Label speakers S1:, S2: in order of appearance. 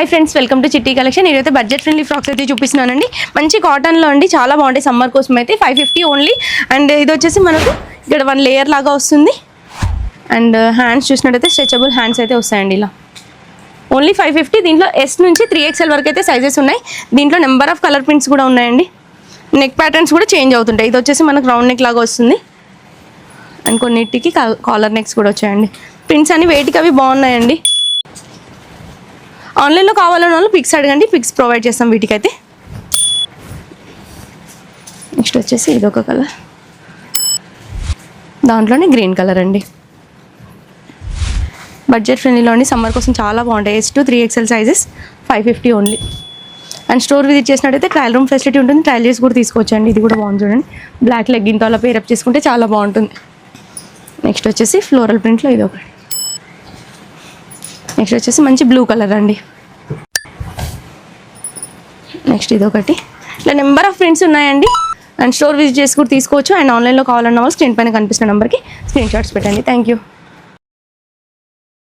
S1: Hi friends, welcome to చిట్టి collection. ఇదైతే budget friendly frocks అయితే చూపిస్తున్నానండి. మంచి కాటన్లో అండి, చాలా బాగుంటాయి. సమ్మర్ కోసం అయితే 550 ఓన్లీ. అండ్ ఇది వచ్చేసి మనకు ఇక్కడ 1 లేయర్ లాగా వస్తుంది. అండ్ హ్యాండ్స్ చూసినట్టయితే స్ట్రెచబుల్ హ్యాండ్స్ అయితే వస్తాయండి. ఇలా ఓన్లీ 550. దీంట్లో S నుంచి 3XL వరకు అయితే సైజెస్ ఉన్నాయి. దీంట్లో నెంబర్ ఆఫ్ కలర్ ప్రింట్స్ కూడా ఉన్నాయండి. నెక్ ప్యాటర్న్స్ కూడా చేంజ్ అవుతుంటాయి. ఇది వచ్చేసి మనకు రౌండ్ నెక్ లాగా వస్తుంది. అండ్ కొన్నిటికి కాలర్ నెక్స్ కూడా వచ్చాయండి. ప్రింట్స్ అన్ని వేటికి అవి బాగున్నాయండి. ఆన్లైన్లో కావాలన్న వాళ్ళు పిక్స్ అడగండి, పిక్స్ ప్రొవైడ్ చేస్తాం వీటికైతే. నెక్స్ట్ వచ్చేసి ఇదొక కలర్, దాంట్లోనే గ్రీన్ కలర్ అండి. బడ్జెట్ ఫ్రెండ్లీలో అండి, సమ్మర్ కోసం చాలా బాగుంటాయి. S to 3XL sizes 550 only. And store visit చేసినట్టయితే ట్రయల్ రూమ్ ఫెసిలిటీ ఉంటుంది. ట్రయల్ చేసి కూడా తీసుకోవచ్చండి. ఇది కూడా బాగుంది చూడండి. బ్లాక్ లెగ్గిన్తో అలా పేరప్ చేసుకుంటే చాలా బాగుంటుంది. నెక్స్ట్ వచ్చేసి ఫ్లోరల్ ప్రింట్లో ఇది ఒకటి. నెక్స్ట్ వచ్చేసి మంచి బ్లూ కలర్ అండి. నెక్స్ట్ ఇది ఒకటి. ఇట్లా నెంబర్ ఆఫ్ ప్రింట్స్ ఉన్నాయండి. అండ్ స్టోర్ విజిట్ చేసి కూడా తీసుకోవచ్చు. అండ్ ఆన్లైన్లో కావాలన్న వాళ్ళు స్క్రీన్ పైన కనిపిస్తున్న నెంబర్కి స్క్రీన్ షాట్స్ పెట్టండి. Thank you.